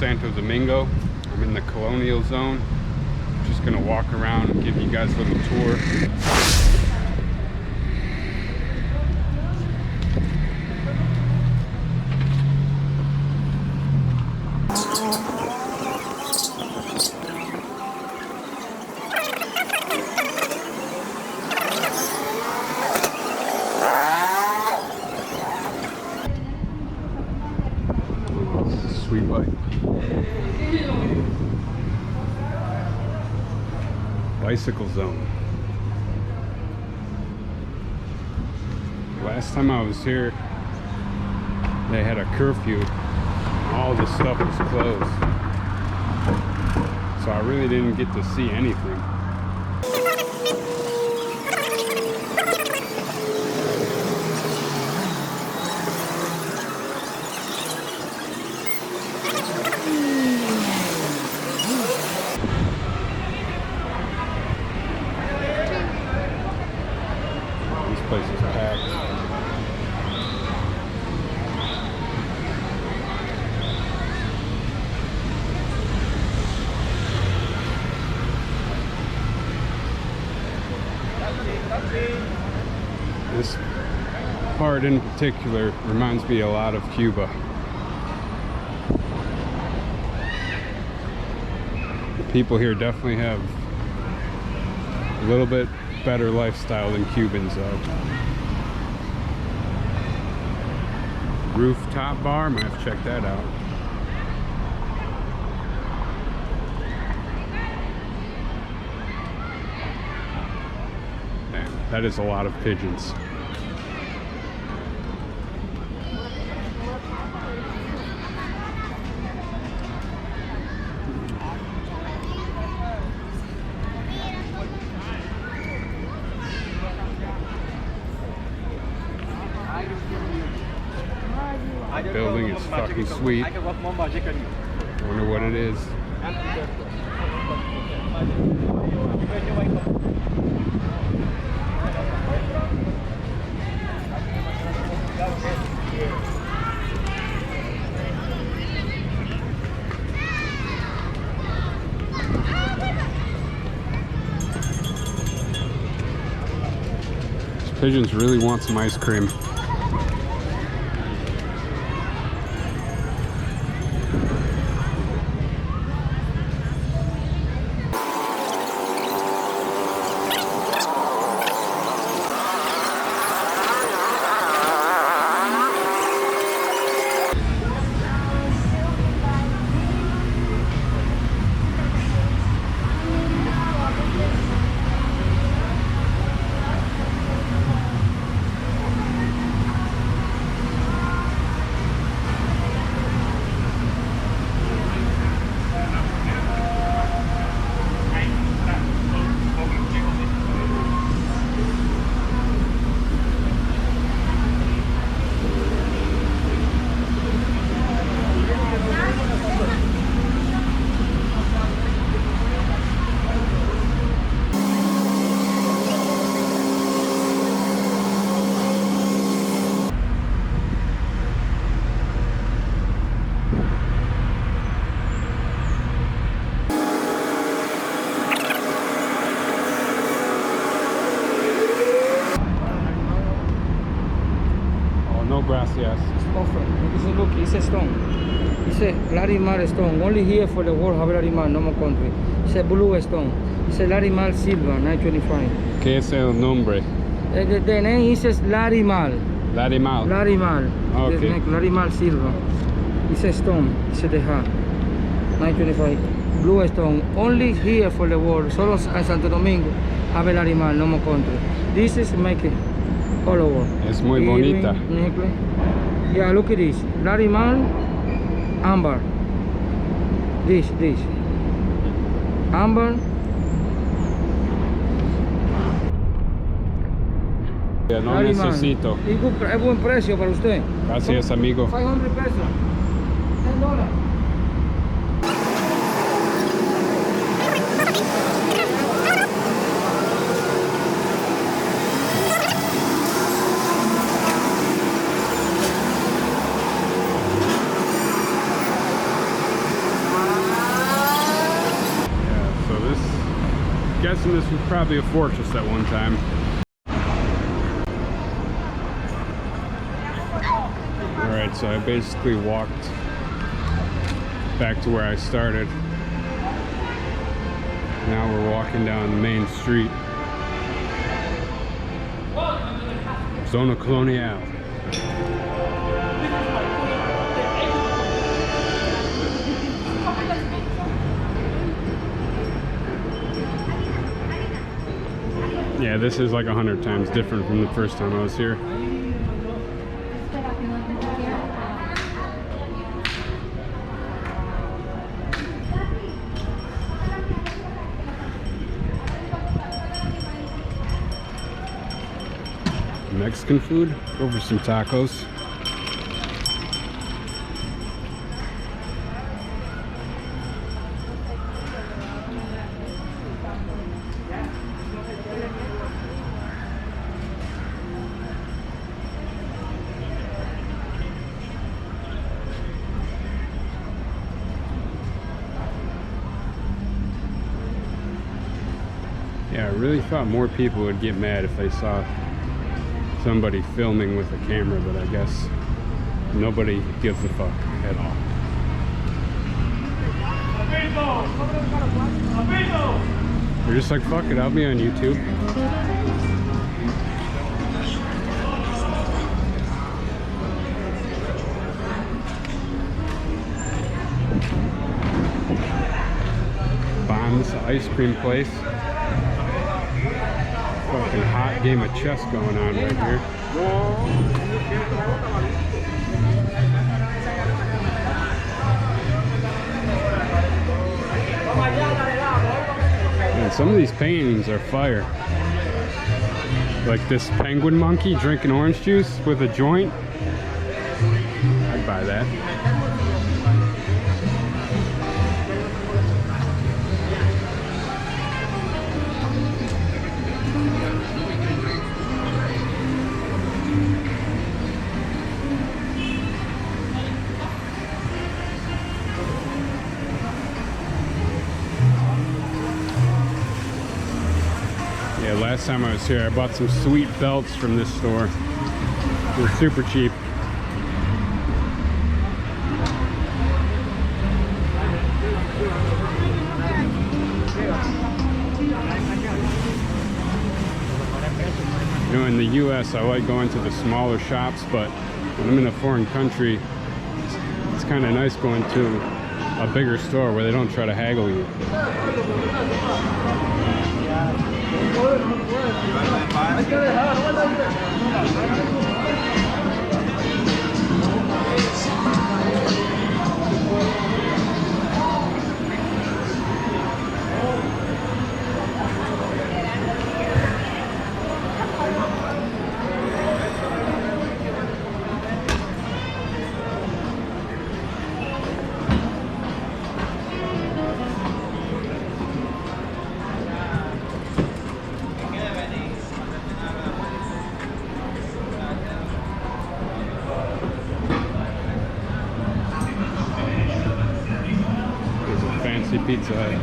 Santo Domingo. I'm in the Colonial Zone. Just gonna walk around and give you guys a little tour. Sweet bike. Bicycle zone. Last time I was here, they had a curfew. All the stuff was closed. So I really didn't get to see anything. Place is packed. This part in particular reminds me a lot of Cuba. The people here definitely have a little bit better lifestyle than Cubans though. Rooftop bar, might have to check that out. Damn, that is a lot of pigeons. Building is fucking sweet. I wonder what it is. These pigeons really want some ice cream. Gracias. Offer. Because look, it's a stone. It's a Larimal stone. Only here for the world have Larimal, no more country. It's a blue stone. It's a Larimal silver, 925. ¿Qué es el nombre? The name is Larimal. Larimal. Larimal. Okay. The neck, Larimal silver. It's a stone. It's a deja. 925. Blue stone. Only here for the world. Solo en Santo Domingo have Larimal, no more country. This is make it all over. Es muy Earring, bonita. necklace. Yeah, look at this. Larimal, amber. This. Amber. Ya no Larimal. necesito. Es buen precio para usted. Gracias, amigo. 500 pesos. $10. Guessing this was probably a fortress at one time. Alright, so I basically walked back to where I started. Now we're walking down the main street. Zona Colonial. Yeah, this is like 100 times different from the first time I was here. Mexican food, go for some tacos. Yeah, I really thought more people would get mad if they saw somebody filming with a camera, but I guess nobody gives a fuck at all. They're just like, fuck it, I'll be on YouTube. Bon's ice cream place. Fucking hot game of chess going on right here. Man, some of these paintings are fire. Like this penguin monkey drinking orange juice with a joint. I'd buy that. Yeah, last time I was here, I bought some sweet belts from this store. They're super cheap. You know, in the US, I like going to the smaller shops, but when I'm in a foreign country, it's kind of nice going to a bigger store where they don't try to haggle you. Pizza Hut.